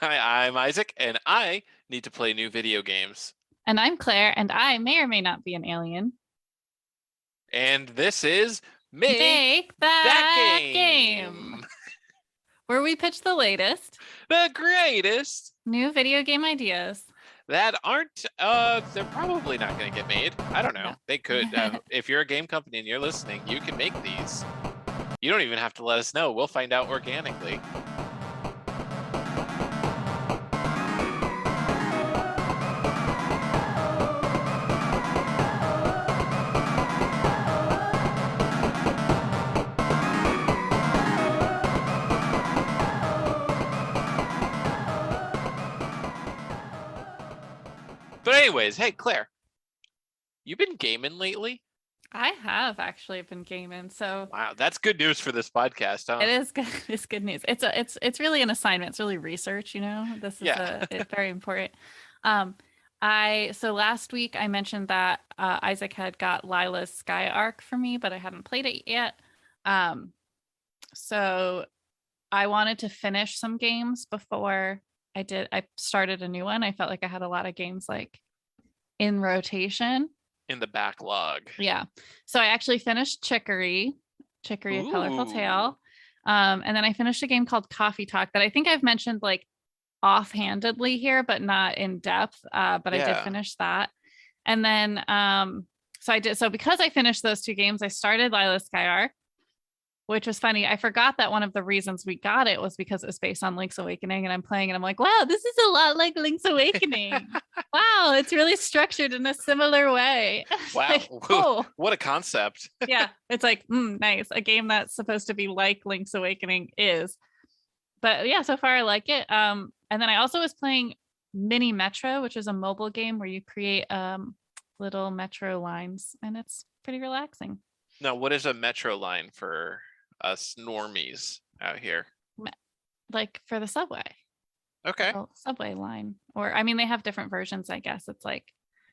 Hi, I'm Isaac, and I need to play new video games. And I'm Claire, and I may or may not be an alien. And this is Make Make That that game, Game! where we pitch the latest The greatest new video game ideas. that aren't, they're probably not going to get made. I don't know. No. They could. If you're a game company and you're listening, you can make these. You don't even have to let us know. We'll find out organically. But anyways, hey, Claire, you been gaming lately? I have actually been gaming, so Wow, that's good news for this podcast, huh? it is good. It's good news. It's really an assignment. It's really research. This is Yeah. it's very important. So last week I mentioned that Isaac had got Lila's Sky Arc for me, but I hadn't played it yet. So I wanted to finish some games before I started a new one. I felt like I had a lot of games like in rotation. In the backlog. Yeah. So I actually finished Chicory, A Colorful Ooh. Tale. And then I finished a game called Coffee Talk that I think I've mentioned like offhandedly here, but not in depth. But I did Yeah. finish that. And then so because I finished those two games, I started Lila's Sky Arc, which was funny. I forgot that one of the reasons we got it was because it was based on Link's Awakening, and I'm playing and I'm like, wow, this is a lot like Link's Awakening. Wow, it's really structured in a similar way. Wow. Like, oh, What a concept. yeah. It's like, nice. A game that's supposed to be like Link's Awakening is. But yeah, so far I like it. And then I also was playing Mini Metro, which is a mobile game where you create little metro lines, and it's pretty relaxing. Now, what is a metro line for us normies out here? Like for the subway. Okay. Subway line. Or I mean, they have different versions, I guess. It's like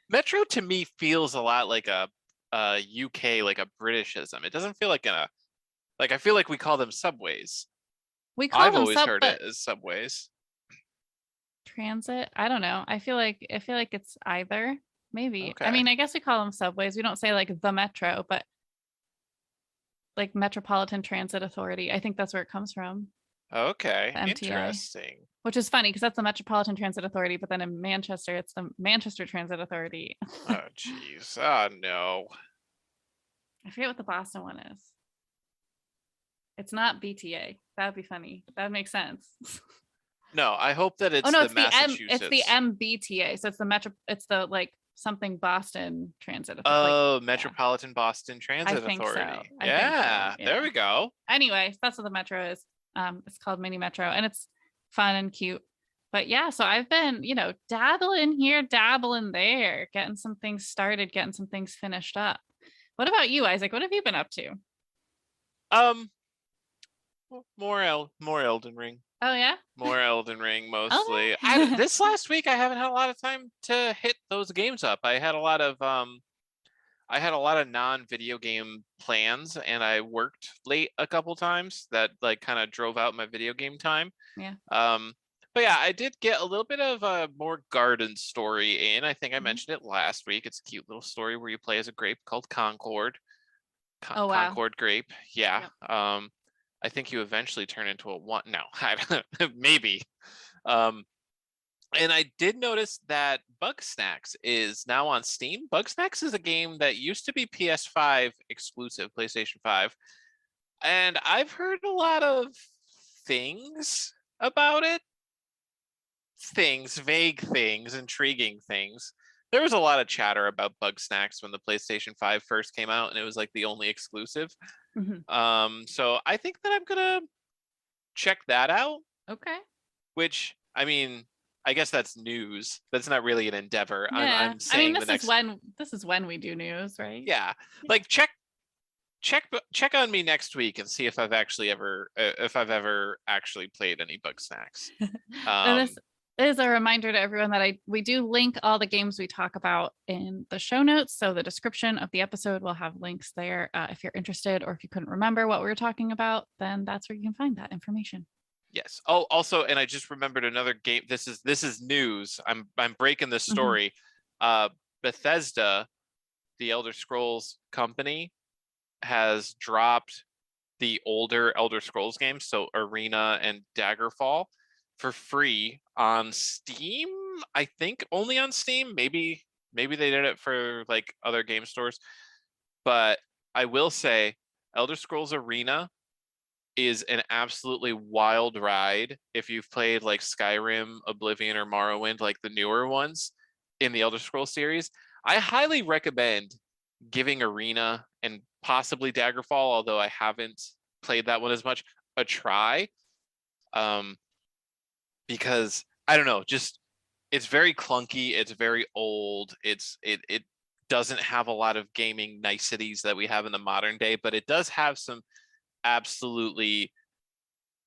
Metro to me feels a lot like a UK, like a Britishism. It doesn't feel like I feel like we call them subways. we call I've them always heard it as subways. transit. I don't know. I feel like it's either. Maybe. Okay. I mean, I guess we call them subways. We don't say like the metro, but like Metropolitan Transit Authority. I think that's where it comes from. Okay. The MTA. Interesting. Which is funny because that's the Metropolitan Transit Authority, but then in Manchester, it's the Manchester Transit Authority. Oh, jeez. Oh, no. I forget what the Boston one is. It's not BTA. That'd be funny. That would make sense. No, I hope that it's it's Massachusetts. it's the MBTA. So it's the Metro. It's the like something Boston Transit Authority. Like, Oh, Metropolitan Boston Transit Authority. So. Yeah, there we go. Anyway, that's what the Metro is. It's called Mini Metro, and it's fun and cute. But yeah, so I've been, dabbling here, dabbling there, getting some things started, getting some things finished up. What about you, Isaac? What have you been up to? More Elden Ring. Oh yeah, more Elden Ring mostly. Okay. This last week I haven't had a lot of time to hit those games up. I had a lot of non-video game plans, and I worked late a couple times that like kind of drove out my video game time. Yeah. But yeah, I did get a little bit of a more garden story in. I think I mentioned it last week. It's a cute little story where you play as a grape called Concord. Oh wow. Concord grape. Yeah. Yep. I think you eventually turn into a one. No, I don't know. Maybe. And I did notice that Bugsnax is now on Steam. Bugsnax is a game that used to be PS5 exclusive, PlayStation 5. And I've heard a lot of things about it. Vague things, intriguing things. There was a lot of chatter about Bugsnax when the PlayStation 5 first came out, and it was like the only exclusive. Mm-hmm. So I think that I'm gonna check that out. Okay. Which, I mean, I guess that's news. That's not really an endeavor. Yeah. I'm saying this is when we do news, right? Yeah. Like check on me next week and see if I've ever actually played any Bugsnax. This is a reminder to everyone that we do link all the games we talk about in the show notes. So the description of the episode will have links there. If you're interested, or if you couldn't remember what we were talking about, then that's where you can find that information. Yes. Oh, also, and I just remembered another game. This is news. I'm breaking this Mhm. story. Bethesda, the Elder Scrolls company, has dropped the older Elder Scrolls games, so Arena and Daggerfall, for free on Steam. I think only on Steam. Maybe they did it for like other game stores. But I will say, Elder Scrolls Arena is an absolutely wild ride if you've played like Skyrim, Oblivion, or Morrowind, like the newer ones in the Elder Scrolls series. I highly recommend giving Arena and possibly Daggerfall, although I haven't played that one as much, a try. Um, because I don't know, just it's very clunky, it's very old, it doesn't have a lot of gaming niceties that we have in the modern day, but it does have some absolutely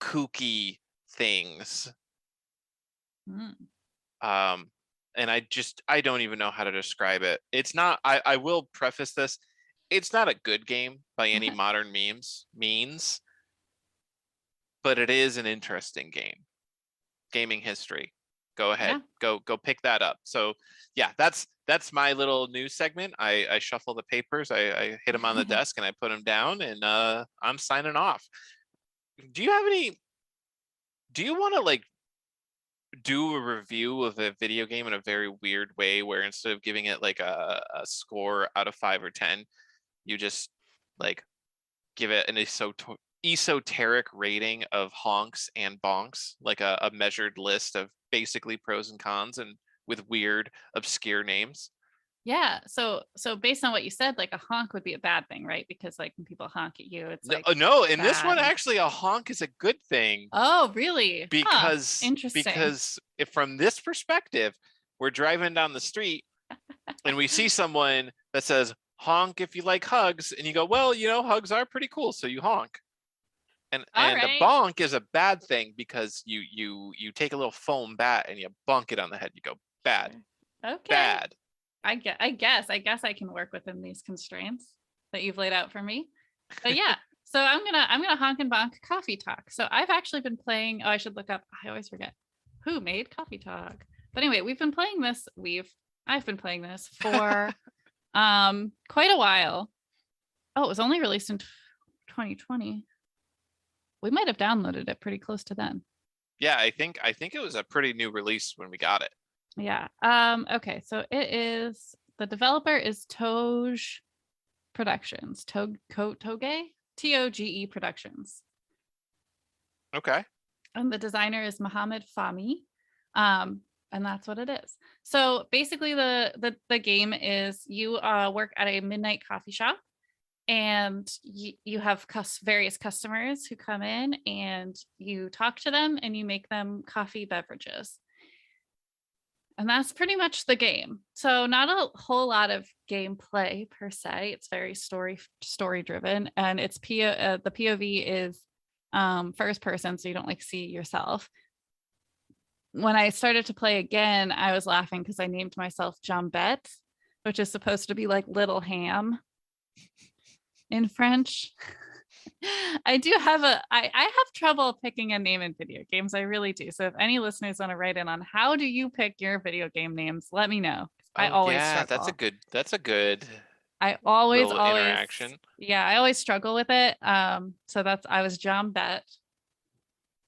kooky things. Mm. Um, and I don't even know how to describe it. It's not. I will preface this. It's not a good game by any modern means, but it is an interesting game. Gaming history. Go ahead. Yeah. Go pick that up. So yeah, that's my little news segment. I shuffle the papers. I hit them on the desk and I put them down, and I'm signing off. Do you have any? Do you want to like do a review of a video game in a very weird way, where instead of giving it like a score out of 5 or 10, you just like give it an esoteric rating of honks and bonks, like a measured list of basically pros and cons, and with weird obscure names? Yeah. So based on what you said, like a honk would be a bad thing, right? Because like when people honk at you, it's No, like no, in this one bad. actually a honk is a good thing, Oh, really? Huh. because Interesting. if from this perspective, we're driving down the street and we see someone that says honk if you like hugs, and you go, well, hugs are pretty cool, so you honk. All And a right. bonk is a bad thing, because you take a little foam bat and you bonk it on the head. You go, bad, Okay. bad. I guess I can work within these constraints that you've laid out for me. But yeah, so I'm gonna honk and bonk coffee talk. So I've actually been playing. Oh, I should look up. I always forget who made coffee talk. But anyway, we've been playing this. I've been playing this for quite a while. Oh, it was only released in 2020. We might have downloaded it pretty close to then. Yeah, I think it was a pretty new release when we got it. Yeah. Okay. So it is, the developer is Toge Productions. Toge? Toge Productions. Okay. And the designer is Mohammed Fahmy. And that's what it is. So basically the game is you work at a midnight coffee shop, and you have various customers who come in, and you talk to them and you make them coffee beverages. And that's pretty much the game. So not a whole lot of gameplay per se. It's very story driven, and it's the POV is first person, so you don't like see yourself. When I started to play again, I was laughing because I named myself Jambette, which is supposed to be like little ham in French. I have trouble picking a name in video games. I really do. So if any listeners want to write in on how do you pick your video game names, let me know. I Oh always yeah, that's a struggle. good that's a good I always, little always, interaction. yeah, I always struggle with it. So I was John Bet.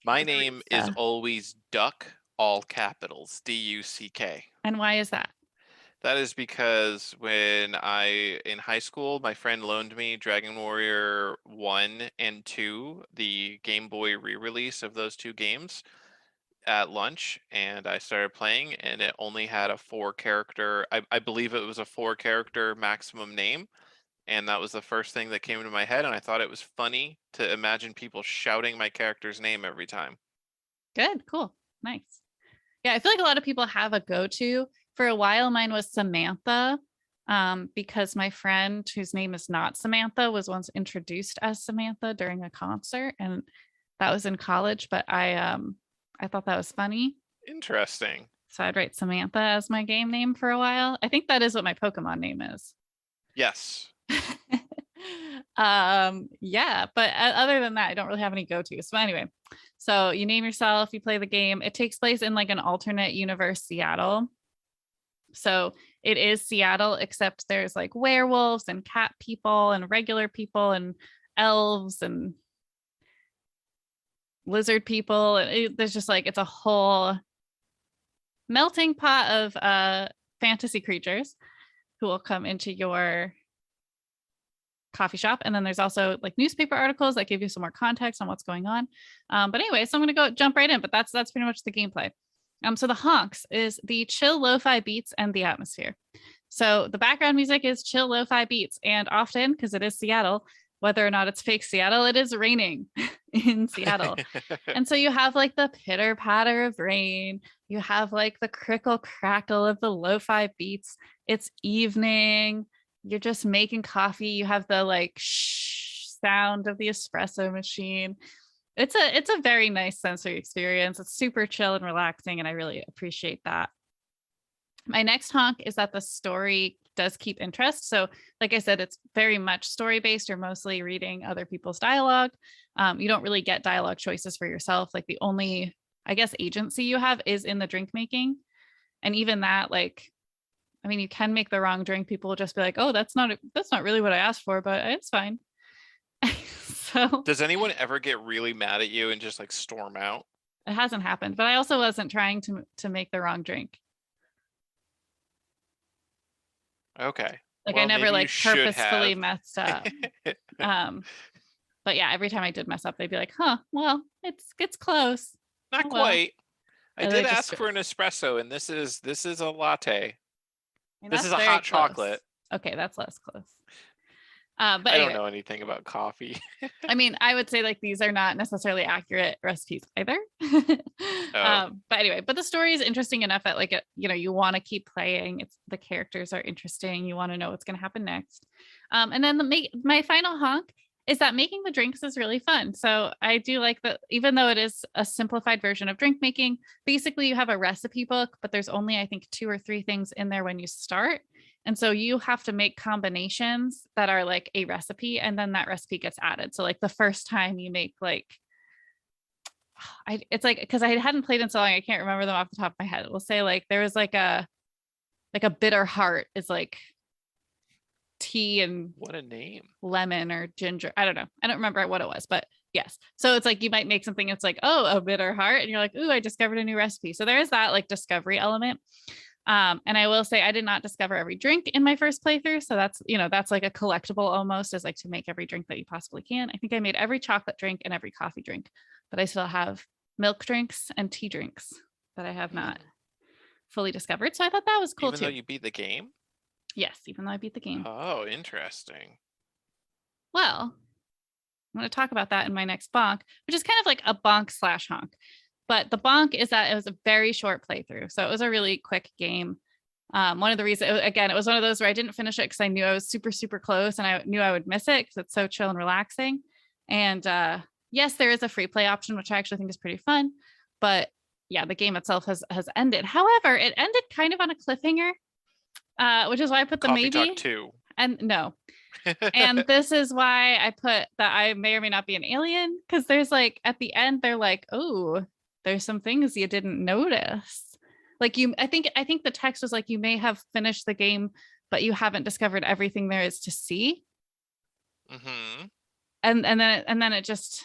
My name is Barista. always Duck, all capitals, DUCK. And why is that? That is because in high school, my friend loaned me Dragon Warrior 1 and 2, the Game Boy re-release of those two games, at lunch, and I started playing, and it only had a 4-character, I believe it was a 4-character maximum name, and that was the first thing that came into my head, and I thought it was funny to imagine people shouting my character's name every time. Good, cool, nice. Yeah, I feel like a lot of people have a go-to. For a while, mine was Samantha, because my friend, whose name is not Samantha, was once introduced as Samantha during a concert, and that was in college. But I thought that was funny, Interesting. so I'd write Samantha as my game name for a while. I think that is what my Pokemon name is. Yes. Yeah, but other than that, I don't really have any go-to. So anyway, So you name yourself, you play the game. It takes place in like an alternate universe Seattle. So it is Seattle, except there's like werewolves and cat people and regular people and elves and lizard people. There's just like, it's a whole melting pot of fantasy creatures who will come into your coffee shop. And then there's also like newspaper articles that give you some more context on what's going on. But anyway, so I'm going to go jump right in, but that's pretty much the gameplay. So the honks is the chill lo-fi beats and the atmosphere. So the background music is chill lo-fi beats, and often, because it is Seattle, whether or not it's fake Seattle, it is raining in Seattle. And so you have like the pitter patter of rain. You have like the crickle crackle of the lo-fi beats. It's evening. You're just making coffee. You have the like shh sound of the espresso machine. It's a very nice sensory experience. It's super chill and relaxing, and I really appreciate that. My next honk is that the story does keep interest. So like I said, it's very much story based. You're mostly reading other people's dialogue. You don't really get dialogue choices for yourself. Like the only, I guess, agency you have is in the drink making. And even that, like, I mean, you can make the wrong drink. People will just be like, oh, that's not really what I asked for, but it's fine. So does anyone ever get really mad at you and just like storm out? It hasn't happened, but I also wasn't trying to make the wrong drink. Okay. Like I never like purposefully messed up. But yeah, every time I did mess up, they'd be like, huh, well, it's close. Not quite. I did ask for an espresso, and this is a latte. This is a hot chocolate. Okay, that's less close. But I don't know anything about coffee. I mean, I would say like these are not necessarily accurate recipes either. But anyway, but the story is interesting enough that like, you want to keep playing. The characters are interesting. You want to know what's going to happen next. And then my final honk is that making the drinks is really fun. So I do like that, even though it is a simplified version of drink making, basically you have a recipe book, but there's only, I think, 2 or 3 things in there when you start. And so you have to make combinations that are like a recipe, and then that recipe gets added. So like the first time you make like, it's like, because I hadn't played in so long, I can't remember them off the top of my head. We'll say like there was like a bitter heart is like tea and what a name, lemon or ginger. I don't know. I don't remember what it was, but yes. So it's like you might make something. It's like, oh, a bitter heart, and you're like, ooh, I discovered a new recipe. So there is that like discovery element. And I will say I did not discover every drink in my first playthrough. So that's like a collectible almost, is like to make every drink that you possibly can. I think I made every chocolate drink and every coffee drink, but I still have milk drinks and tea drinks that I have not fully discovered. So I thought that was cool too. Even though you beat the game? Yes, even though I beat the game. Oh, interesting. Well, I'm going to talk about that in my next bonk, which is kind of like a bonk / honk. But the bonk is that it was a very short playthrough. So it was a really quick game. One of the reasons, again, it was one of those where I didn't finish it because I knew I was super, super close, and I knew I would miss it because it's so chill and relaxing. And yes, there is a free play option, which I actually think is pretty fun. But yeah, the game itself has ended. However, it ended kind of on a cliffhanger, which is why I put the Coffee maybe. Talk 2. And no. And this is why I put that I may or may not be an alien, because there's like at the end, they're like, oh, there's some things you didn't notice. Like I think the text was like, you may have finished the game, but you haven't discovered everything there is to see. Mm-hmm. And then it just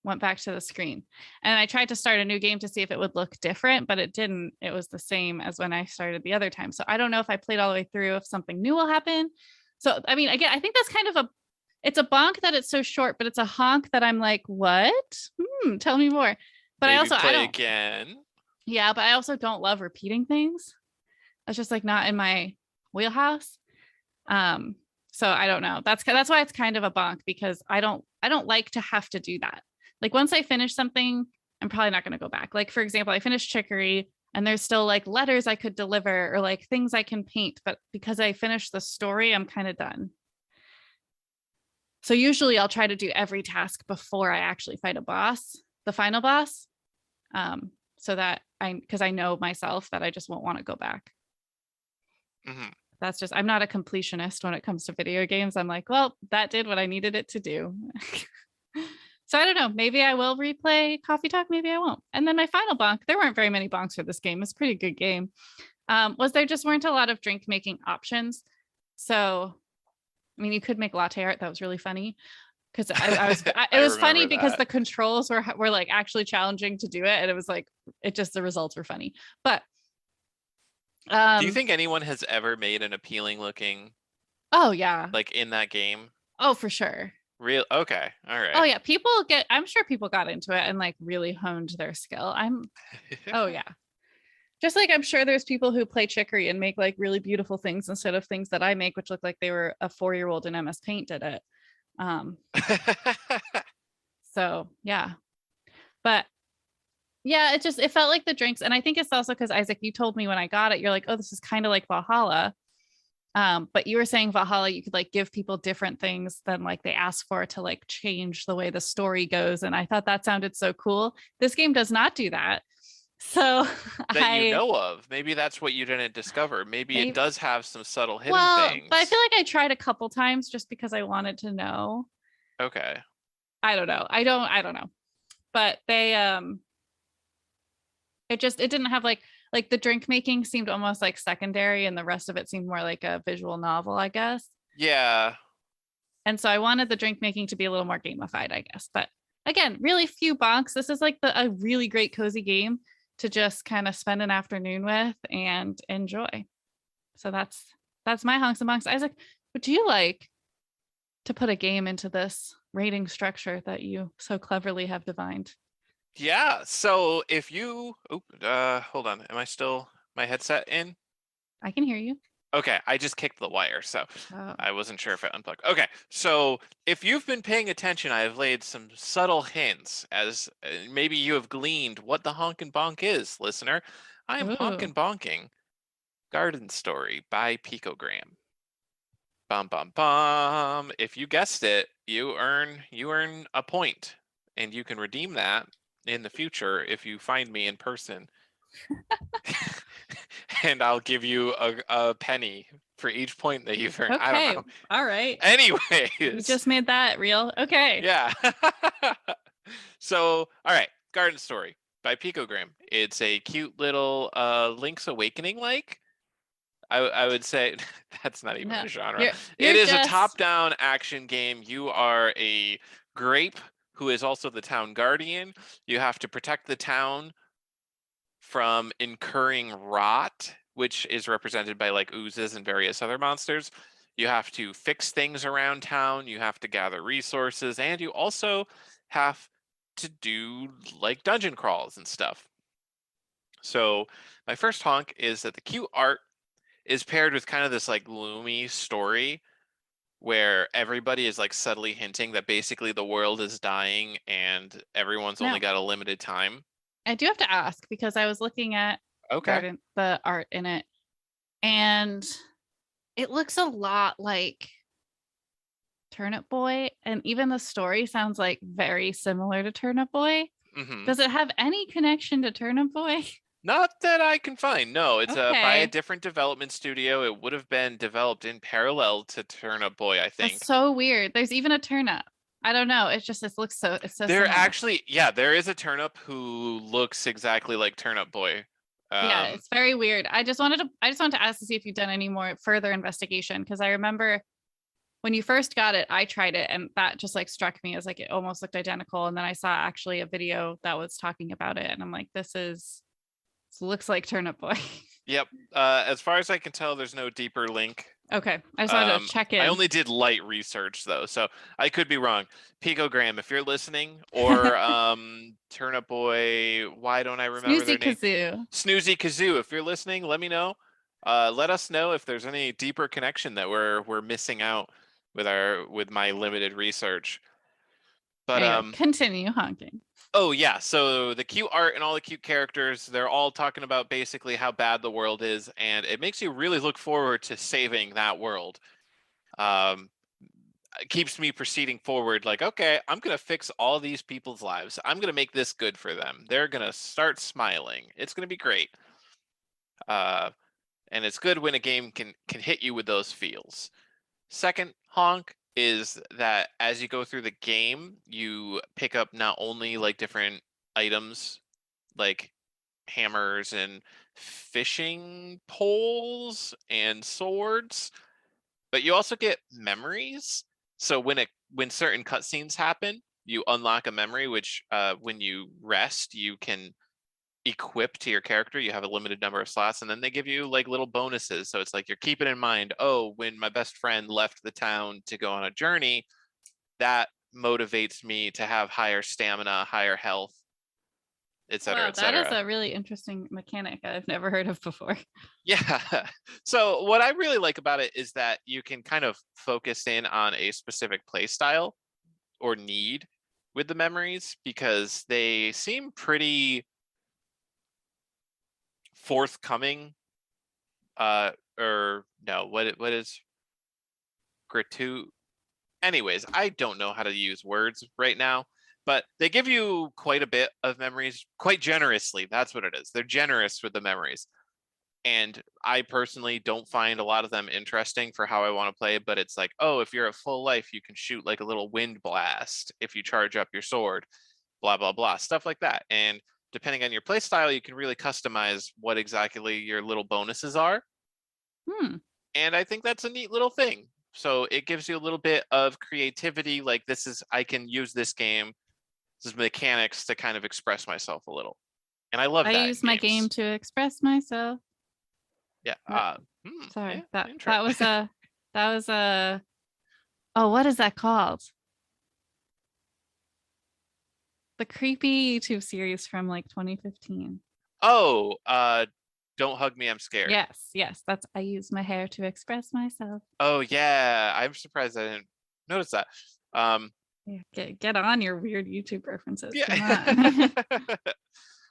went back to the screen. And I tried to start a new game to see if it would look different, but it didn't. It was the same as when I started the other time. So I don't know if I played all the way through, if something new will happen. So, I mean, again, I think that's kind of it's a bonk that it's so short, but it's a honk that I'm like, what? Tell me more. But maybe I also, play again. Yeah, but I also don't love repeating things. That's just like not in my wheelhouse. So I don't know. That's why it's kind of a bonk, because I don't like to have to do that. Like once I finish something, I'm probably not going to go back. Like, for example, I finished Chicory and there's still like letters I could deliver or like things I can paint. But because I finished the story, I'm kind of done. So usually I'll try to do every task before I actually fight a boss, the final boss. So that because I know myself that I just won't want to go back. Mm-hmm. That's just, I'm not a completionist when it comes to video games. I'm like, well, that did what I needed it to do. So I don't know. Maybe I will replay Coffee Talk. Maybe I won't. And then my final bonk. There weren't very many bonks for this game. It's a pretty good game. Was there just weren't a lot of drink making options. So, I mean, you could make latte art. That was really funny because it was funny remember because that. the controls were like actually challenging to do it, and it was like the results were funny. But Do you think anyone has ever made an appealing looking oh yeah, like in that game? oh for sure. Real okay, all Oh right. yeah, I'm sure people got into it and like really honed their skill. Oh yeah. Just like I'm sure there's people who play Chicory and make like really beautiful things instead of things that I make, which look like they were a 4-year-old in MS Paint did it. Um, so yeah. But yeah, it felt like the drinks. And I think it's also because Isaac, you told me when I got it, you're like, oh, this is kind of like Valhalla. But you were saying Valhalla, you could like give people different things than like they ask for to like change the way the story goes. And I thought that sounded so cool. This game does not do that. So that you I know of. Maybe that's what you didn't discover. Maybe it maybe does have some subtle hidden well, but I feel things. like I tried a couple times just because I wanted to know. Okay. I don't know. I don't know. But they it didn't have like the drink making seemed almost like secondary and the rest of it seemed more like a visual novel, I guess. Yeah. And so I wanted the drink making to be a little more gamified, I guess. But again, really few bonks. This is like a really great cozy game to just kind of spend an afternoon with and enjoy. So that's my honks and bonks. Isaac, would you like to put a game into this rating structure that you so cleverly have divined? Yeah. So if you hold on. Am I still my headset in? I can hear you. Okay, I just kicked the wire, so Oh. I wasn't sure if it unplugged. Okay, so if you've been paying attention, I have laid some subtle hints as maybe you have gleaned what the honk and bonk is, listener. I am honk Ooh. and bonking Garden Story by Picogram. Bum bum bum. If you guessed it, you earn a point, and you can redeem that in the future if you find me in person. And I'll give you a penny for each point that you've earned. I don't Okay. know. All right. You Anyways, just made that real. Okay. yeah. So, all right, Garden Story by Picogram. It's a cute little Link's Awakening like. I would say that's not even No. a genre. You're It is a just top-down action game. You are a grape who is also the town guardian. You have to protect the town from incurring rot, which is represented by like oozes and various other monsters. You have to fix things around town, you have to gather resources, and you also have to do like dungeon crawls and stuff. So, my first honk is that the cute art is paired with kind of this like gloomy story where everybody is like subtly hinting that basically the world is dying and everyone's only no. got a limited time. I do have to ask because I was looking at Okay. the art in it, and it looks a lot like Turnip Boy, and even the story sounds like very similar to Turnip Boy. Mhm. Does it have any connection to Turnip Boy? Not that I can find. No, it's by a Okay. different development studio. It would have been developed in parallel to Turnip Boy, I That's think. so weird. There's even a turnip. I don't know. It's so There similar. actually, yeah, there is a turnip who looks exactly like Turnip Boy. Yeah, Um, it's very weird. I just wanted to ask to see if you've done any more further investigation because I remember when you first got it, I tried it and that just like struck me as like it almost looked identical. And then I saw actually a video that was talking about it, and I'm like, this looks like Turnip Boy. yep. As far as I can tell, there's no deeper link. Okay, I just wanted to check I in. only did light research though, so I could be wrong. Picogram, if you're listening, or Turnip Boy, why don't I remember Snoozy their name? Kazoo. Snoozy Kazoo, if you're listening, let me know. Let us know if there's any deeper connection that we're missing out with my limited research. But Anyway, continue honking. oh yeah, so the cute art and all the cute characters, they're all talking about basically how bad the world is, and it makes you really look forward to saving that world. Um, it keeps me proceeding forward like, okay, I'm going to fix all these people's lives. I'm going to make this good for them. They're going to start smiling. It's going to be great. Uh, and it's good when a game can hit you with those feels. Second honk is that as you go through the game, you pick up not only like different items like hammers and fishing poles and swords, but you also get memories. So when certain cutscenes happen, you unlock a memory, which when you rest, you can equip to your character. You have a limited number of slots, and then they give you like little bonuses. So it's like you're keeping in mind, oh, when my best friend left the town to go on a journey, that motivates me to have higher stamina, higher health, et cetera, Wow, et that is cetera. a really interesting mechanic I've never heard of before. Yeah. So what I really like about it is that you can kind of focus in on a specific play style or need with the memories because they seem pretty forthcoming. Or no, what is gratu? Anyways, I don't know how to use words right now, but they give you quite a bit of memories, quite generously. That's what it is. They're generous with the memories. And I personally don't find a lot of them interesting for how I want to play, but it's like, oh, if you're at full life, you can shoot like a little wind blast if you charge up your sword, blah, blah, blah, stuff like that. And depending on your play style, you can really customize what exactly your little bonuses are. Hmm. And I think that's a neat little thing. So it gives you a little bit of creativity. Like this is, I can use this game, this mechanics to kind of express myself a little. And I love I that in use my game games. to express myself. Yeah. That, Yeah. sorry, that Intro. that was a that was a oh, what is that called? The creepy YouTube series from like 2015. Oh, don't hug me, I'm scared. Yes, yes, that's I use my hair to express myself. Oh yeah, I'm surprised I didn't notice that. Um, Yeah, get on your weird YouTube references. yeah. Come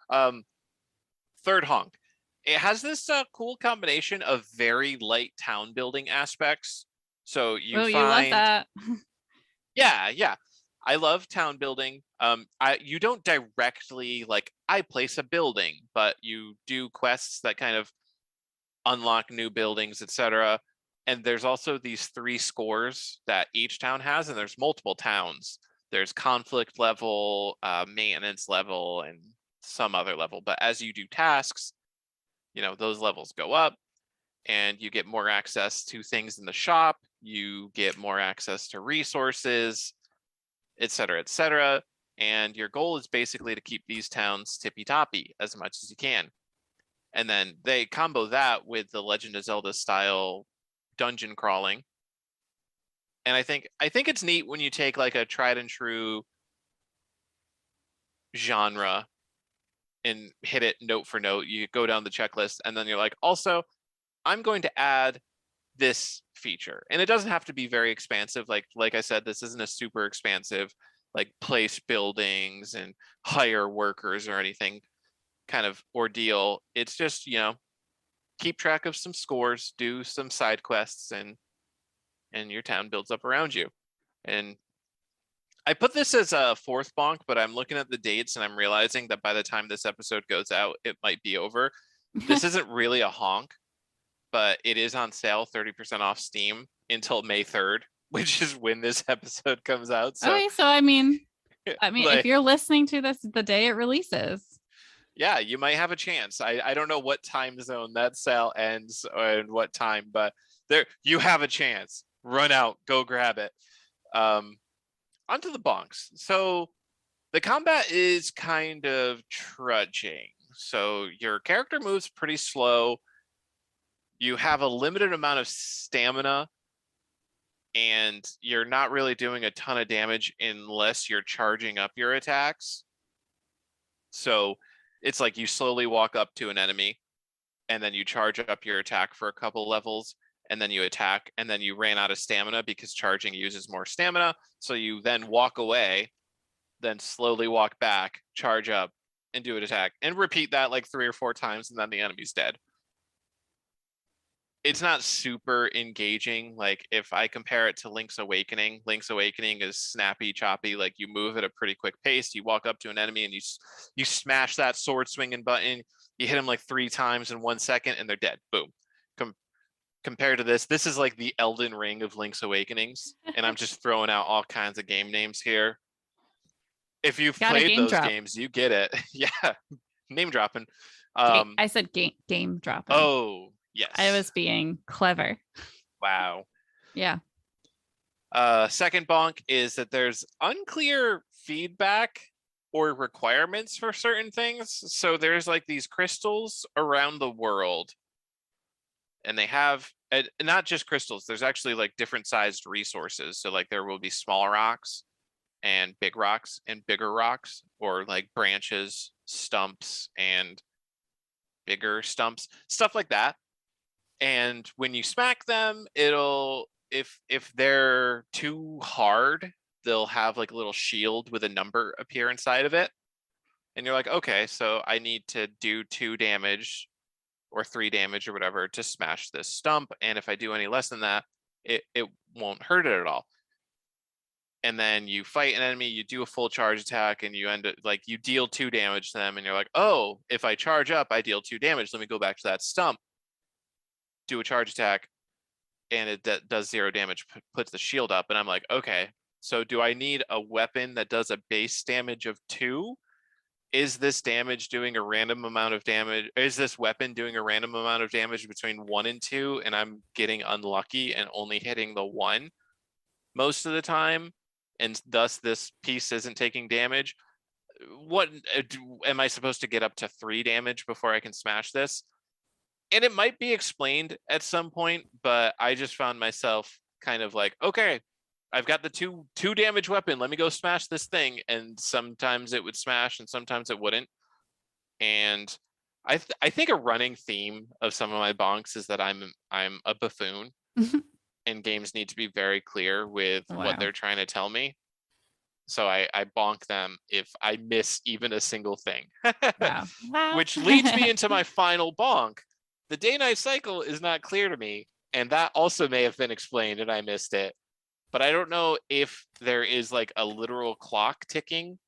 on. um, third honk. It has this cool combination of very light town building aspects. So you Oh, you love find, that. yeah, yeah. I love town building. You don't directly like I place a building, but you do quests that kind of unlock new buildings, etc. And there's also these 3 scores that each town has, and there's multiple towns. There's conflict level, maintenance level, and some other level. But as you do tasks, those levels go up, and you get more access to things in the shop. You get more access to resources, etc., etc. And your goal is basically to keep these towns tippy toppy as much as you can. And then they combo that with the Legend of Zelda style dungeon crawling. And I think it's neat when you take like a tried and true genre and hit it note for note. You go down the checklist and then you're like, also, I'm going to add this feature. And it doesn't have to be very expansive. Like I said, this isn't a super expansive like place buildings and hire workers or anything kind of ordeal. It's just, keep track of some scores, do some side quests, and your town builds up around you. And I put this as a fourth bonk, but I'm looking at the dates and I'm realizing that by the time this episode goes out, it might be over. This isn't really a honk, but it is on sale 30% off Steam until May 3rd, which is when this episode comes out. So Okay, so I mean, if like you're listening to this the day it releases, yeah, you might have a chance. I don't know what time zone that sale ends and what time, but there you have a chance. Run out, go grab it. Um, Onto the bonks. So the combat is kind of trudging. So your character moves pretty slow. You have a limited amount of stamina, and you're not really doing a ton of damage unless you're charging up your attacks. So it's like you slowly walk up to an enemy and then you charge up your attack for a couple levels and then you attack and then you ran out of stamina because charging uses more stamina. So you then walk away, then slowly walk back, charge up and do an attack and repeat that like 3 or 4 times and then the enemy's dead. It's not super engaging. Like if I compare it to Link's Awakening is snappy, choppy. Like you move at a pretty quick pace. You walk up to an enemy and you smash that sword swinging button. You hit them like 3 times in 1 second and they're dead. Boom. compared to this is like the Elden Ring of Link's Awakenings, and I'm just throwing out all kinds of game names here. If you've Got a played game those drop. games, you get it. Yeah, name dropping. I said game dropping. Oh I yes, was being clever. wow. Yeah. Second bonk is that there's unclear feedback or requirements for certain things. So there's like these crystals around the world, and they have not just crystals. There's actually like different sized resources. So like there will be small rocks and bigger rocks, or like branches, stumps, and bigger stumps, stuff like that. And when you smack them, it'll if they're too hard, they'll have like a little shield with a number appear inside of it. And you're like, okay, so I need to do 2 damage or 3 damage or whatever to smash this stump. And if I do any less than that, it won't hurt it at all. And then you fight an enemy, you do a full charge attack, and you end up like you deal 2 damage to them, and you're like, oh, if I charge up, I deal 2 damage. Let me go back to that stump, do a charge attack, and it does 0 damage, puts the shield up. And I'm like, okay, so do I need a weapon that does a base damage of 2? Is this damage doing a random amount of damage? Is this weapon doing a random amount of damage between 1 and 2, and I'm getting unlucky and only hitting the 1 most of the time, and thus this piece isn't taking damage? What am I supposed to get up to 3 damage before I can smash this? And it might be explained at some point, but I just found myself kind of like, okay, I've got the two damage weapon. Let me go smash this thing. And sometimes it would smash and sometimes it wouldn't. And I think a running theme of some of my bonks is that I'm a buffoon, and games need to be very clear with what they're trying to tell me. So I bonk them if I miss even a single thing. Wow. Wow. Which leads me into my final bonk. The day-night cycle is not clear to me, and that also may have been explained and I missed it. But I don't know if there is like a literal clock ticking,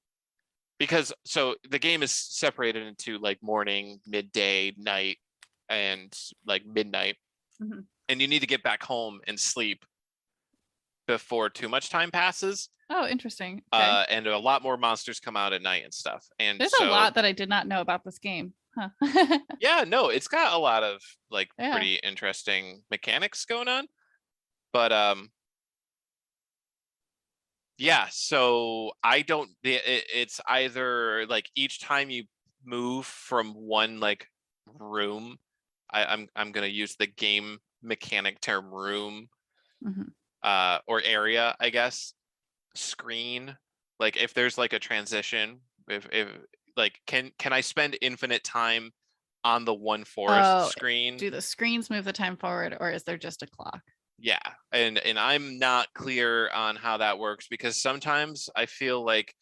because so the game is separated into like morning, midday, night, and like midnight. Mm-hmm. And you need to get back home and sleep before too much time passes. Oh, interesting. Okay. And a lot more monsters come out at night and stuff. And there's a lot that I did not know about this game. Huh. Yeah, no, it's got a lot of like Yeah. pretty interesting mechanics going on. But yeah, so I don't it's either like each time you move from one like room, I'm gonna use the game mechanic term room, or area, I guess, screen. Like if there's like a transition, if like can I spend infinite time on the one forest screen? Do the screens move the time forward, or is there just a clock? Yeah, and I'm not clear on how that works, because sometimes I feel like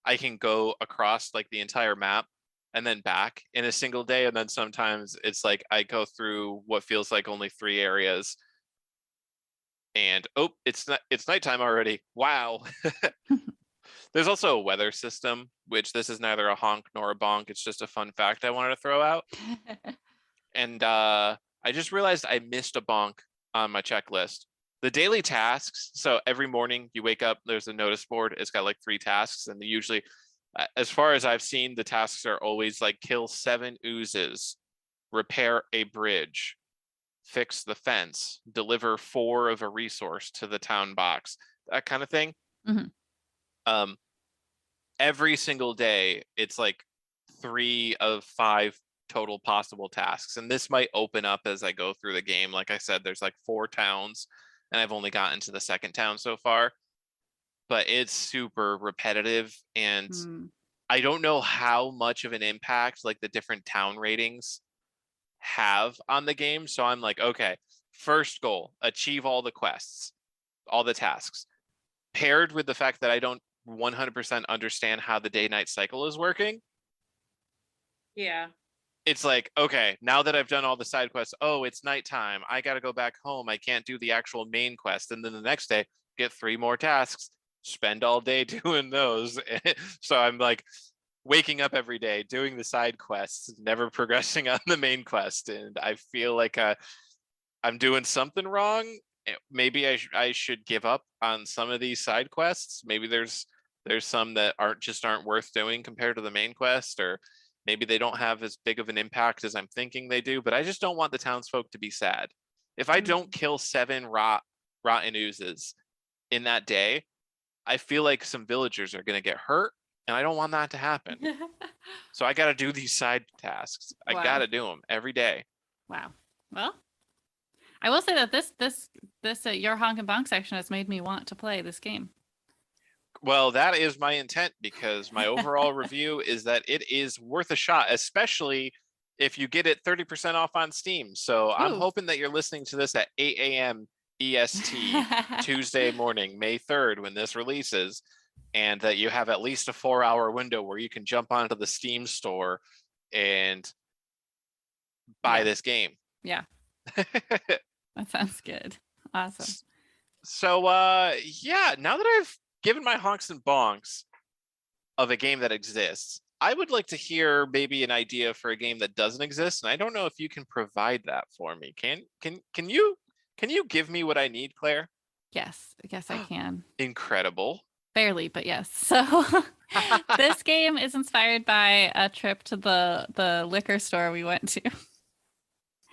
I can go across like the entire map and then back in a single day, and then sometimes it's like I go through what feels like only 3 areas, and oh, it's nighttime already. Wow. There's also a weather system, which this is neither a honk nor a bonk. It's just a fun fact I wanted to throw out. And I just realized I missed a bonk on my checklist. The daily tasks. So every morning you wake up, there's a notice board. It's got like 3 tasks, and usually, as far as I've seen, the tasks are always like kill 7 oozes, repair a bridge, fix the fence, deliver 4 of a resource to the town box, that kind of thing. Every single day, it's like 3 of 5 total possible tasks, and this might open up as I go through the game. Like I said, there's like 4 towns, and I've only gotten to the second town so far, but it's super repetitive, and I don't know how much of an impact like the different town ratings have on the game. So I'm like, okay, first goal, achieve all the quests, all the tasks, paired with the fact that I don't 100% understand how the day-night cycle is working. Yeah. It's like, okay, now that I've done all the side quests, oh, it's nighttime, I got to go back home, I can't do the actual main quest. And then the next day, get 3 more tasks, spend all day doing those. So I'm like waking up every day, doing the side quests, never progressing on the main quest. And I feel like I'm doing something wrong. Maybe I should give up on some of these side quests. Maybe there's some that aren't worth doing compared to the main quest, or maybe they don't have as big of an impact as I'm thinking they do. But I just don't want the townsfolk to be sad. If I don't kill 7 rotten oozes in that day, I feel like some villagers are going to get hurt, and I don't want that to happen. So I got to do these side tasks. I got to do them every day. Wow. Well, I will say that this your honk and bonk section has made me want to play this game. Well, that is my intent, because my overall review is that it is worth a shot, especially if you get it 30% off on Steam. So I'm hoping that you're listening to this at 8 a.m. EST Tuesday morning, May 3rd, when this releases, and that you have at least a 4-hour window where you can jump onto the Steam store and buy this game. Yeah. That sounds good. Awesome. So yeah, now that I've given my honks and bonks of a game that exists, I would like to hear maybe an idea for a game that doesn't exist, and I don't know if you can provide that for me. Can you give me what I need, Claire? Yes, I can. Incredible. Barely, but yes. So this game is inspired by a trip to the liquor store we went to.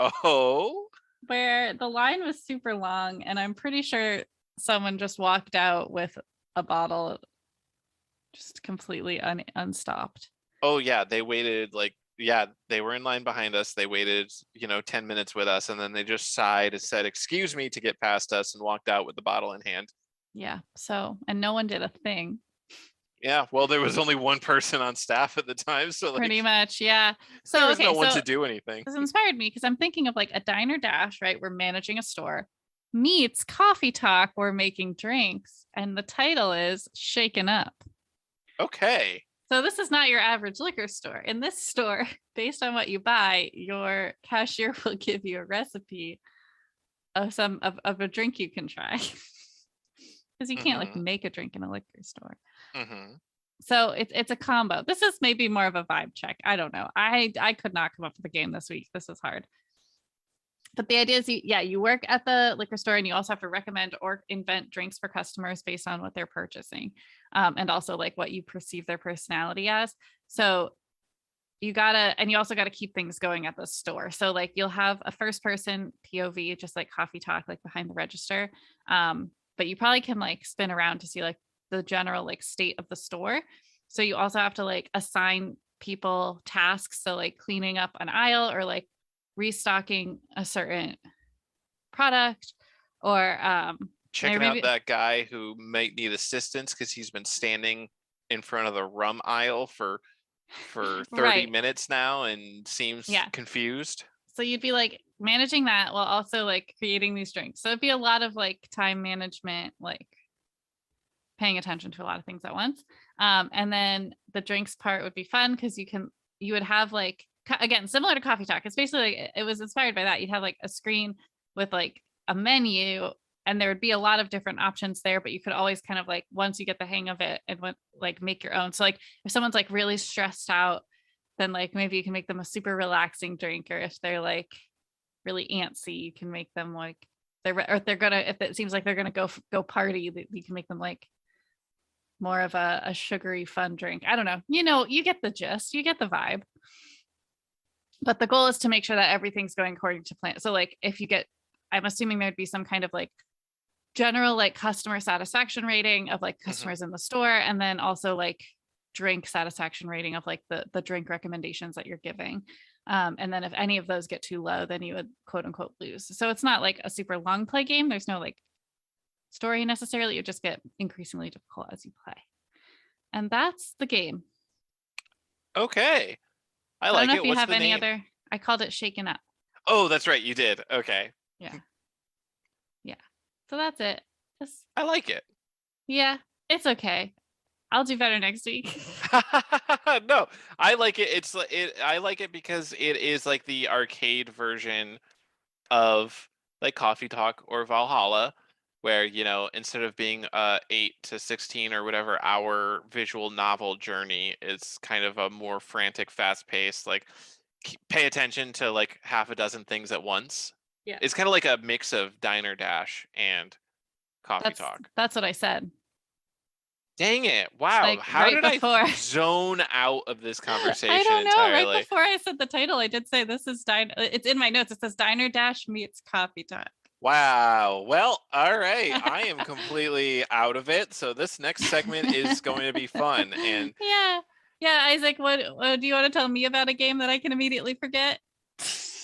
Oh. Where the line was super long, and I'm pretty sure someone just walked out with a bottle just completely unstopped. Oh yeah, they waited they were in line behind us. They waited, 10 minutes with us, and then they just sighed and said, "Excuse me," to get past us, and walked out with the bottle in hand. Yeah. So, and no one did a thing. Yeah, well, there was only one person on staff at the time, so pretty much, yeah. So there was no one to do anything. This inspired me because I'm thinking of like a diner dash, right? We're managing a store, meets coffee talk, we're making drinks, and the title is Shaken Up. Okay. So this is not your average liquor store. In this store, based on what you buy, your cashier will give you a recipe of a drink you can try. Because you can't like make a drink in a liquor store. So it's a combo. This is maybe more of a vibe check. I don't know. I could not come up with a game this week. This is hard. But the idea is you work at the liquor store, and you also have to recommend or invent drinks for customers based on what they're purchasing, and also like what you perceive their personality as. So you also gotta keep things going at the store. So like you'll have a first person POV, just like coffee talk, like behind the register. But you probably can like spin around to see like the general like state of the store. So you also have to like assign people tasks. So like cleaning up an aisle, or like restocking a certain product, or checking out that guy who might need assistance because he's been standing in front of the rum aisle for 30 minutes now and seems confused. So you'd be like managing that while also like creating these drinks. So it'd be a lot of like time management, like paying attention to a lot of things at once. And then the drinks part would be fun because you would have like, again, similar to coffee talk. It's basically like, it was inspired by that. You'd have like a screen with like a menu, and there would be a lot of different options there, but you could always kind of like, once you get the hang of it, and like make your own. So like if someone's like really stressed out, then like maybe you can make them a super relaxing drink. Or if they're like really antsy, you can make them like if it seems like they're gonna go party, you can make them like more of a sugary fun drink. I don't know. You get the gist, you get the vibe. But the goal is to make sure that everything's going according to plan. So like I'm assuming there'd be some kind of like general like customer satisfaction rating of like customers in the store, and then also like drink satisfaction rating of like the drink recommendations that you're giving. And then if any of those get too low, then you would quote unquote lose. So it's not like a super long play game. There's no like story necessarily. You just get increasingly difficult as you play. And that's the game. Okay. I don't like know it. If you What's have the any name? other, I called it Shaken Up. Oh, that's right. You did. Okay. Yeah. So that's it. I like it. Yeah, it's okay. I'll do better next week. No, I like it. I like it because it is like the arcade version of like Coffee Talk or Valhalla, where instead of being 8 to 16 or whatever hour visual novel journey, it's kind of a more frantic, fast paced, like pay attention to like half a dozen things at once Yeah. It's kind of like a mix of Diner Dash and Coffee Talk. That's what I said. Dang it. Wow. Like How right did I before. zone out of this I conversation don't know. Right entirely? before I said the title, I did say this is Diner. It's in my notes. It says Diner Dash meets Coffee Talk. Wow. Well, all right. I am completely out of it. So this next segment is going to be fun. And yeah. Yeah, Isaac, what do you want to tell me about a game that I can immediately forget?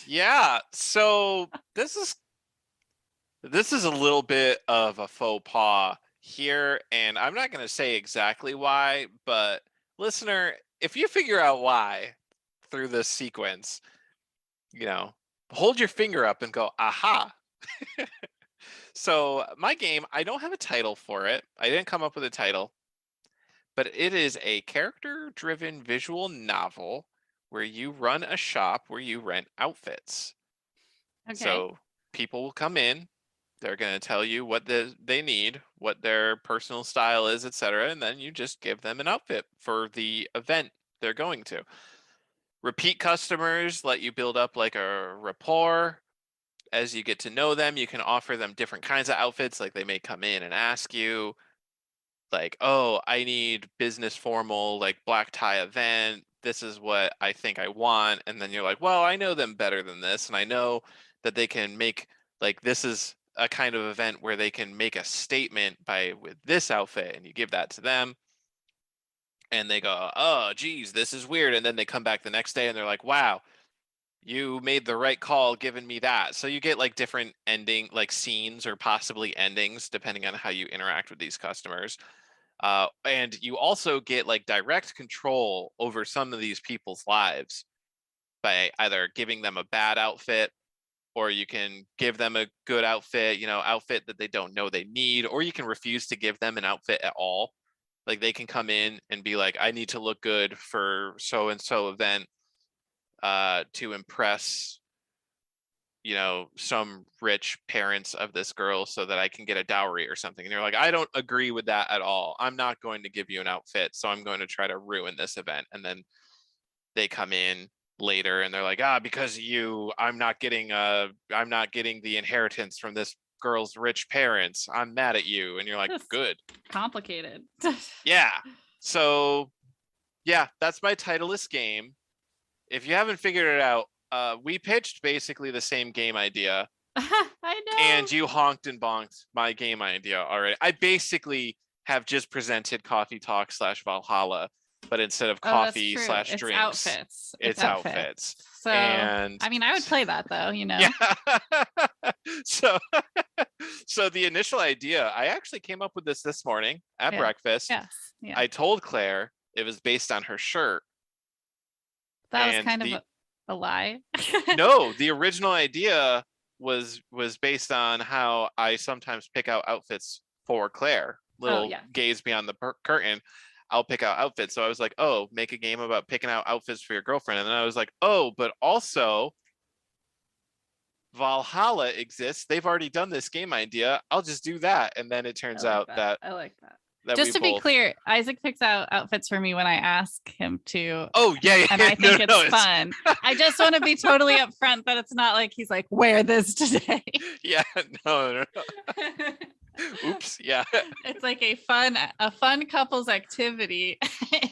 yeah, so this is a little bit of a faux pas here, and I'm not going to say exactly why, but listener, if you figure out why through this sequence, hold your finger up and go, aha. So my game, I don't have a title for it. I didn't come up with a title, but it is a character-driven visual novel where you run a shop where you rent outfits. Okay. So people will come in, they're going to tell you what they need, what their personal style is, etc., and then you just give them an outfit for the event they're going to. Repeat customers let you build up like a rapport. As you get to know them, you can offer them different kinds of outfits. Like they may come in and ask you, like, oh, I need business formal, like black tie event. This is what I think I want. And then you're like, well, I know them better than this. And I know that they can make, like, this is a kind of event where they can make a statement with this outfit. And you give that to them. And they go, oh, geez, this is weird. And then they come back the next day and they're like, wow, you made the right call giving me that. So you get like different ending, like scenes or possibly endings, depending on how you interact with these customers. And you also get like direct control over some of these people's lives by either giving them a bad outfit, or you can give them a good outfit, outfit that they don't know they need, or you can refuse to give them an outfit at all. Like they can come in and be like, I need to look good for so and so event to impress some rich parents of this girl so that I can get a dowry or something. And you're like, I don't agree with that at all. I'm not going to give you an outfit, so I'm going to try to ruin this event. And then they come in later and they're like, because of you, I'm not getting the inheritance from this girl's rich parents. I'm mad at you. And you're like, That's good. complicated. Yeah. So yeah, that's my titleless game. If you haven't figured it out, we pitched basically the same game idea. I know. And you honked and bonked my game idea already. I basically have just presented Coffee Talk / Valhalla, but instead of coffee / drinks, it's outfits. It's outfits. So, and I mean, I would play that though, Yeah. So the initial idea, I actually came up with this morning at breakfast. Yes. Yeah. I told Claire it was based on her shirt. That was kind of a lie. No, the original idea was based on how I sometimes pick out outfits for Claire. Little gaze beyond the curtain. I'll pick out outfits. So I was like, oh, make a game about picking out outfits for your girlfriend. And then I was like, oh, but also Valhalla exists. They've already done this game idea. I'll just do that. And then it turns out that I like that. that Just to be clear, Isaac picks out outfits for me when I ask him to. Oh, yeah. And I think it's fun. I just want to be totally upfront that it's not like he's like, wear this today. Yeah, no. Oops, yeah. It's like a fun couples activity.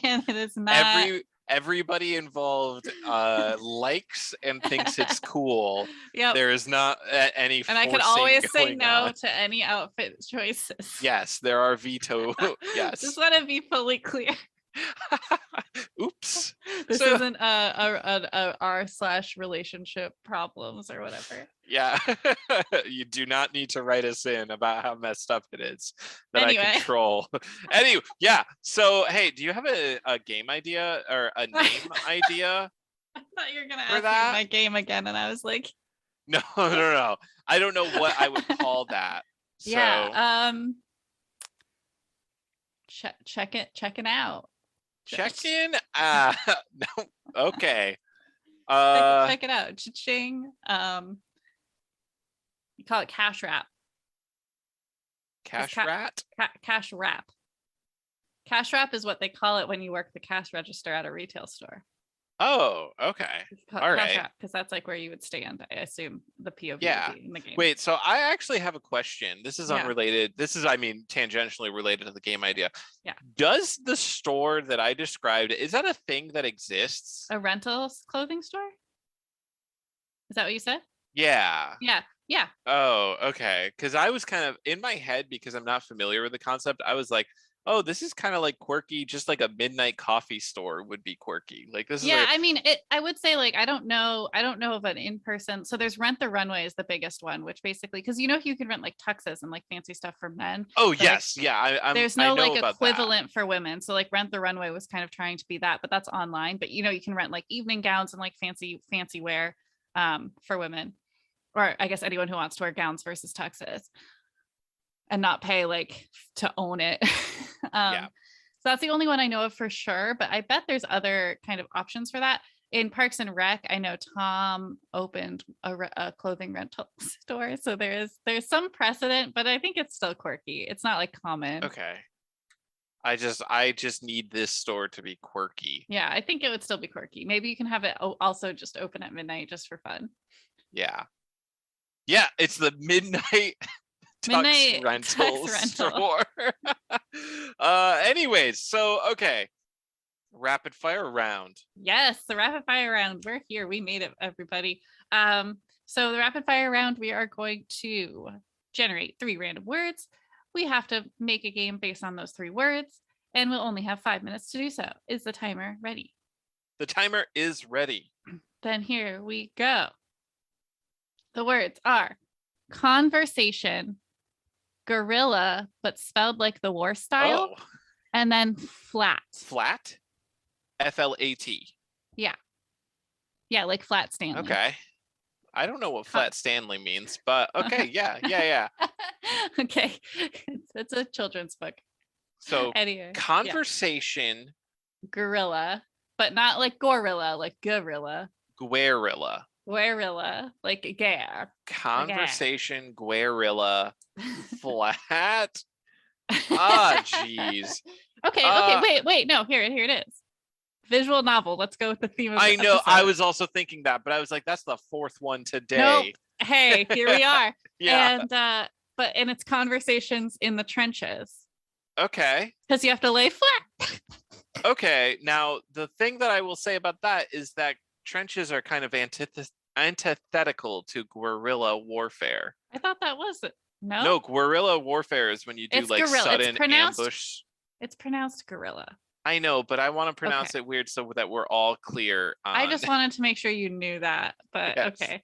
And it is not. Everybody involved likes and thinks it's cool. Yep. There is not any and I can always say no to any outfit choices. Yes, there are veto. Yes. Just want to be fully clear. Oops. This isn't a r/relationship problems or whatever. Yeah. You do not need to write us in about how messed up it is that I control. Anyway, yeah. So, hey, do you have a game idea or a name idea? I thought you were going to ask me my game again. And I was like, no. I don't know what I would call that. So. Yeah. Checking out. Check-in? No. Okay. Check it out. Cha-ching. You call it cash wrap. Cash rat? Cash wrap. Cash wrap is what they call it when you work the cash register at a retail store. Oh, okay. All right. because that's like where you would stand. I assume the POV would Yeah. be in the game. Wait, so I actually have a question. This is Yeah. unrelated. This is, I mean, tangentially related to the game idea. Yeah. Does the store that I described, is that a thing that exists? A rental clothing store? Is that what you said? Yeah. Yeah. Yeah. Oh, okay. Because I was kind of in my head, because I'm not familiar with the concept. I was like, oh, this is kind of like quirky, just like a midnight coffee store would be quirky. Like this is Yeah, a, I mean, I would say like I don't know of an in-person. So there's Rent the Runway is the biggest one, which basically because you can rent like tuxes and like fancy stuff for men. oh But, like, yes, yeah. there's I no know like about that. equivalent for women. So like Rent the Runway was kind of trying to be that, but that's online. But you can rent like evening gowns and like fancy wear for women, or I guess anyone who wants to wear gowns versus tuxes and not pay like to own it. Yeah. So that's the only one I know of for sure, but I bet there's other kind of options for that. In Parks and Rec, I know Tom opened a clothing rental store, so there's some precedent, but I think it's still quirky. It's not like common. Okay. I just need this store to be quirky. Yeah, I think it would still be quirky. Maybe you can have it also just open at midnight just for fun. Yeah. Yeah, it's the midnight Midnight rental tux rental. store. Anyways, so okay. Rapid fire round. Yes, the rapid fire round. We're here. We made it, everybody. So the rapid fire round, we are going to generate 3 random words. We have to make a game based on those 3 words, and we'll only have 5 minutes to do so. Is the timer ready? The timer is ready. Then here we go. The words are conversation, gorilla, but spelled like the war style, Oh, and then flat. flat? FLAT. Yeah. Yeah, like Flat Stanley. Okay. I don't know what Flat Stanley means, but okay, yeah. Okay. It's a children's book. So Anyway, conversation, gorilla, but not like gorilla, like gorilla. guerrilla. Guerrilla, like gare. Conversation, guerrilla, flat. Ah, jeez. Okay, wait, no, here it is. Visual novel. Let's go with the theme of the I know. episode. I was also thinking that, but I was like, that's the 4th one today. Nope. Hey, here we are. Yeah. And it's conversations in the trenches Okay. because you have to lay flat. Okay. Now, the thing that I will say about that is that trenches are kind of antithetical to guerrilla warfare. I thought that was it. No, No, guerrilla warfare is when you do It's like guerrilla. It's sudden pronounced- ambush. it's pronounced gorilla. I know, but I want to pronounce it weird so that we're all clear. I just wanted to make sure you knew that, but Yes. okay.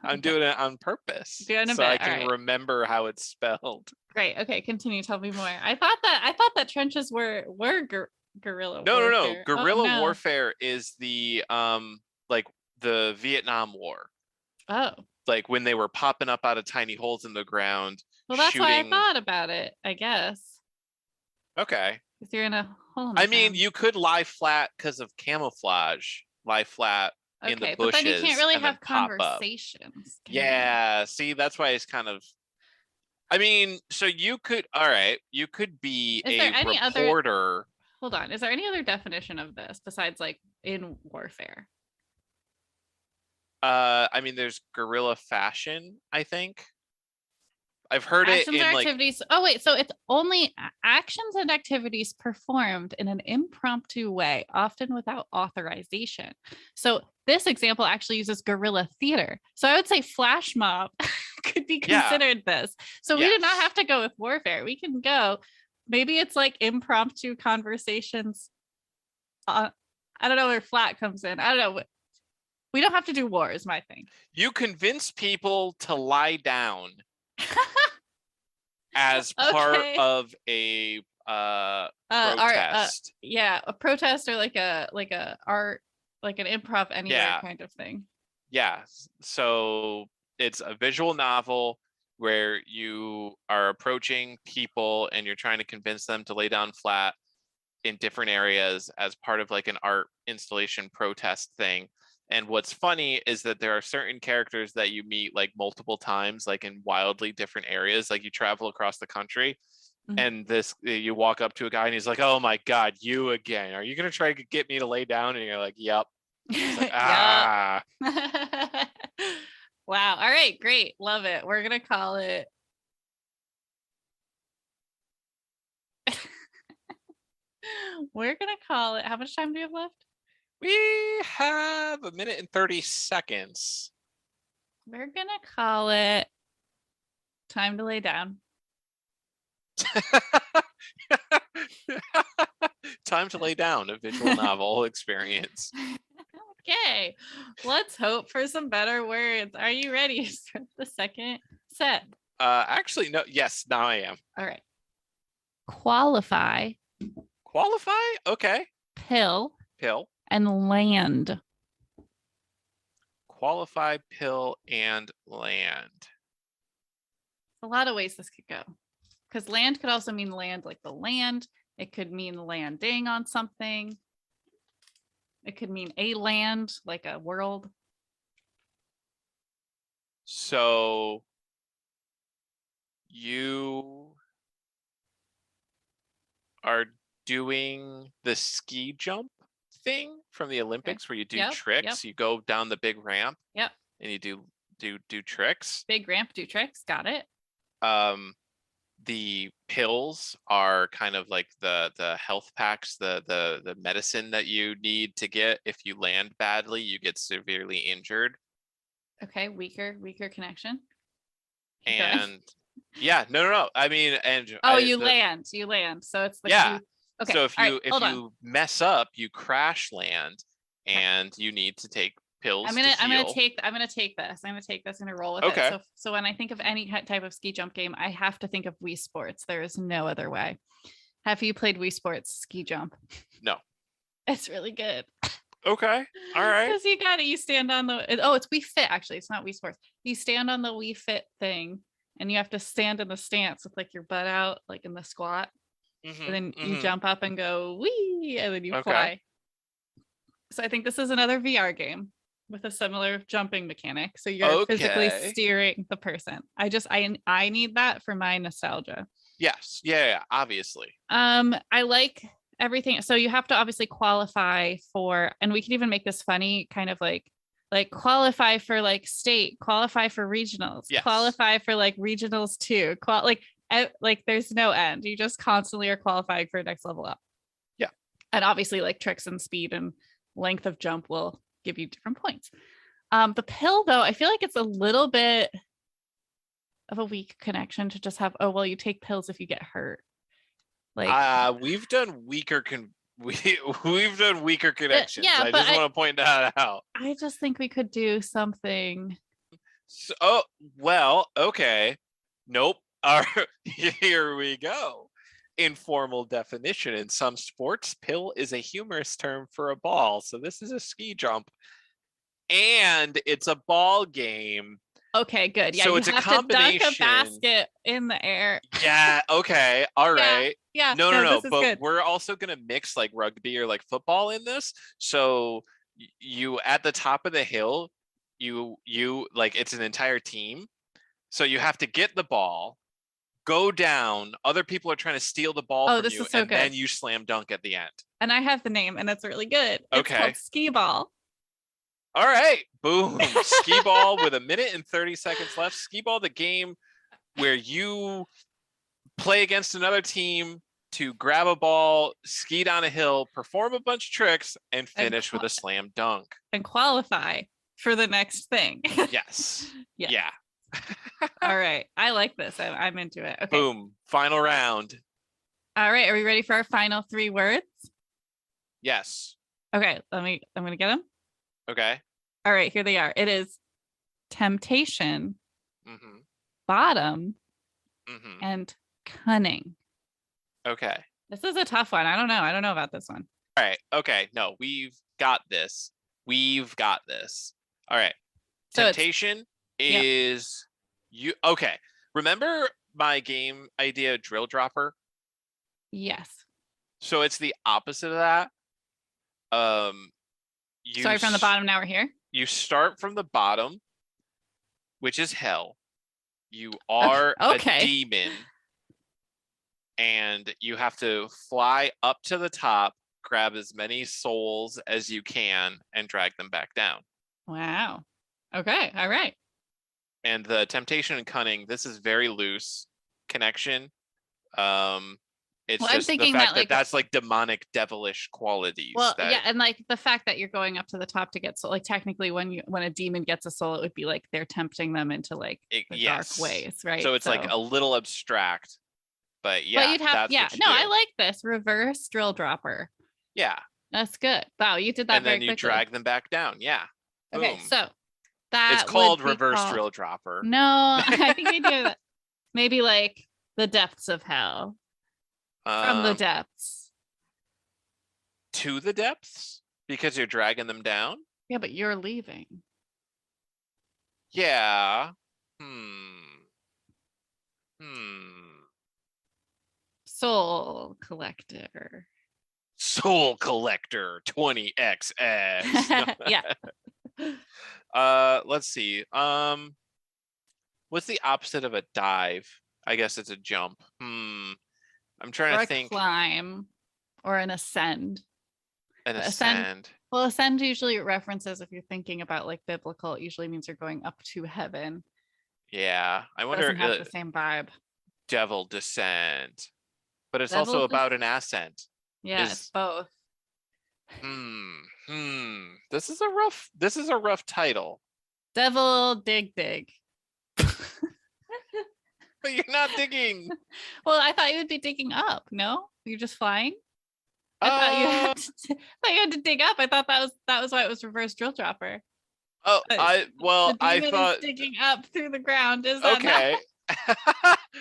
I'm doing it on purpose, Doing a so I bit, can alright. remember how it's spelled. Great. Okay, continue. Tell me more. I thought that trenches were guerrilla. No. warfare. Oh, Guerrilla no. warfare is the like the Vietnam War. Oh, Like when they were popping up out of tiny holes in the ground. well, that's why I shooting- thought about it. I guess Okay. because you're in a hole. In the I mean, ground. you could lie flat because of camouflage. Lie flat in the okay, but then you bushes can't really and then have pop up. conversations. can you? Yeah, see, that's why it's kind of. I mean, so you could. All right, you could be Is there a any other- reporter. Hold on. Is there any other definition of this besides like in warfare? I mean, there's guerrilla fashion. I think I've heard Actions it or in like. activities. Oh wait, so it's only actions and activities performed in an impromptu way, often without authorization. So this example actually uses guerrilla theater. So I would say flash mob could be Yeah. considered this. So we do not Yes. have to go with warfare. We can go. Maybe it's like impromptu conversations. I don't know where flat comes in. I don't know. We don't have to do war is my thing. You convince people to lie down as part Okay. of a protest. Yeah, a protest or like a art, like an improv anywhere Yeah. kind of thing. Yeah. So it's a visual novel where you are approaching people and you're trying to convince them to lay down flat in different areas as part of like an art installation protest thing. And what's funny is that there are certain characters that you meet like multiple times, like in wildly different areas, like you travel across the country. Mhm. And this, you walk up to a guy and he's like, "Oh my God, you again? Are you gonna try to get me to lay down?" And you're like, "Yep." He's like, Yep. "Ah." Wow. All right, great. Love it. We're gonna call it how much time do we have left? We have a minute and 30 seconds. We're gonna call it time to lay down. Time to lay down, a visual novel experience. Okay, let's hope for some better words. Are you ready to start the second set? Actually, no. Yes, now I am. All right. Qualify, Qualify? Okay. pill, Pill. and land. Qualify, pill, and land. A lot of ways this could go. Because land could also mean land like the land. It could mean landing on something. It could mean a land, like a world. So you are doing the ski jump thing from the Olympics where you do tricks. You go down the big ramp. Yep. And you do tricks. Big ramp, do tricks. Got it. The pills are kind of like the health packs, the medicine that you need to get if you land badly, you get severely injured. Okay, weaker connection. And yeah, no. I mean, and you land. So it's like yeah. Okay. So if you mess up, you crash land, and you need to take pills. I'm gonna take this. I'm gonna roll with it. So when I think of any type of ski jump game, I have to think of Wii Sports. There is no other way. Have you played Wii Sports ski jump? No. It's really good. Okay. All right. Because you stand on the it's Wii Fit, actually. It's not Wii Sports. You stand on the Wii Fit thing and you have to stand in the stance with like your butt out, like in the squat. And then you jump up and go wee, and then you fly. So I think this is another VR game with a similar jumping mechanic. So you're physically steering the person. I need that for my nostalgia. Yes. Yeah, obviously. I like everything. So you have to obviously qualify for, and we can even make this funny, kind of like qualify for like state, qualify for regionals, qualify for like regionals too. Like there's no end. You just constantly are qualifying for next level up. Yeah. And obviously like tricks and speed and length of jump will give you different points. The pill though, I feel like it's a little bit of a weak connection to just have, you take pills if you get hurt. Like we've done weaker we've done weaker connections. Yeah, I just want to point that out. I just think we could do something. So, okay. Nope. Here we go. Informal definition. In some sports, pill is a humorous term for a ball. So this is a ski jump. And it's a ball game. Okay, good. Yeah, so you it's have a combination. To dunk a basket in the air. Yeah, okay. All right. Yeah. No. But good. We're also going to mix like rugby or like football in this. So you at the top of the hill, you like it's an entire team. So you have to get the ball, go down. Other people are trying to steal the ball from you, and then you slam dunk at the end. And I have the name, and it's really good. It's called skee ball. All right, boom. Skee ball with a minute and 30 seconds left. Skee ball, the game where you play against another team to grab a ball, ski down a hill, perform a bunch of tricks, and finish with a slam dunk. And qualify for the next thing. Yes. Yeah. All right. I like this. I'm into it. Okay. Boom. Final round. All right. Are we ready for our final 3 words? Yes. Okay. I'm going to get them. Okay. All right. Here they are. It is temptation, bottom, and cunning. Okay. This is a tough one. I don't know about this one. All right. Okay. No, we've got this. All right. So temptation is you. Okay. Remember my game idea, drill dropper? Yes. So it's the opposite of that. Sorry, from the bottom. Now we're here. You start from the bottom, which is hell. You are a demon. and you have to fly up to the top, grab as many souls as you can, and drag them back down. Wow. Okay. All right. And the temptation and cunning, this is very loose connection. It's Well, I'm just the thinking fact that, like, that's like demonic, devilish qualities. well, that, yeah, and like the fact that you're going up to the top to get soul, like technically when a demon gets a soul, it would be like they're tempting them into like the dark yes. ways, right? So it's like a little abstract, but but yeah, you'd have, that's yeah, what you no, do. I like this reverse drill dropper. Yeah. That's good. Wow, you did that And very then you quickly. drag them back down. Yeah. Okay, Boom. so that It's called would be reverse called... drill dropper. No, I think we do that. Maybe like the depths of hell. From the depths. To the depths? Because you're dragging them down? Yeah, but you're leaving. Yeah. Soul collector. Soul collector 20XX. Yeah. Let's see. What's the opposite of a dive? I guess it's a jump. I'm trying to think. Climb or an ascend. An ascend. Well, ascend usually references, if you're thinking about like biblical, it usually means you're going up to heaven. Yeah. I wonder. Doesn't have the same vibe. Devil descend. But it's Devil also about an ascent. Yeah, it's both. This is a rough title. Devil dig. But you're not digging. Well, I thought you would be digging up. No, you're just flying. I thought you had to dig up. I thought that was why it was reverse drill dropper. Oh, I thought digging up through the ground. Is that okay?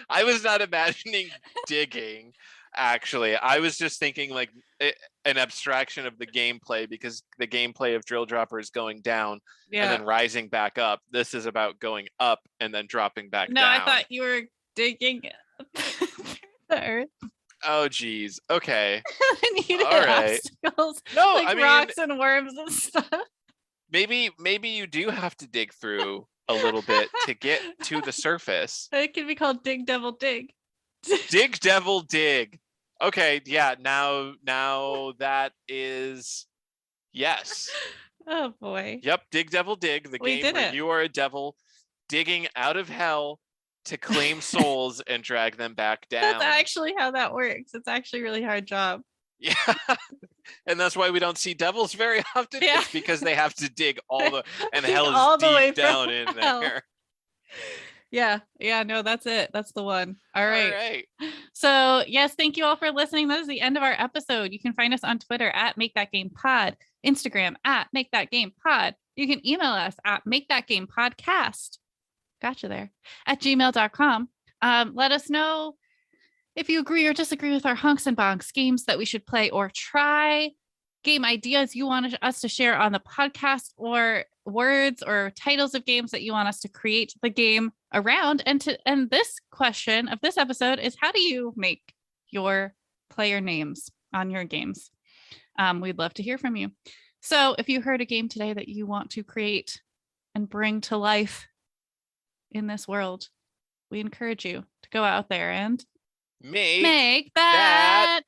I was not imagining digging. Actually, I was just thinking like an abstraction of the gameplay, because the gameplay of drill dropper is going down and then rising back up. This is about going up and then dropping back down. No, I thought you were digging the earth. Oh geez. Okay. All right. Obstacles, no, like I mean, rocks and worms and stuff. Maybe you do have to dig through a little bit to get to the surface. It could be called dig devil dig. Dig devil dig. Okay, yeah, now that is yes. Oh boy. Yep, dig devil dig, the game where you are a devil digging out of hell to claim souls and drag them back down. That's actually how that works. It's actually a really hard job. Yeah. And that's why we don't see devils very often. Yeah. It's because they have to dig hell is deep down in there. Yeah, no, that's it. That's the one. All right. So yes, thank you all for listening. That is the end of our episode. You can find us on Twitter at Make That Game Pod, Instagram at Make That Game Pod. You can email us at Make That Game Podcast. Gotcha there at gmail.com. Let us know if you agree or disagree with our hunks and bonks games that we should play or try, game ideas you want us to share on the podcast, or words or titles of games that you want us to create the game around. And this question of this episode is, how do you make your player names on your games? We'd love to hear from you. So if you heard a game today that you want to create and bring to life in this world, we encourage you to go out there and make that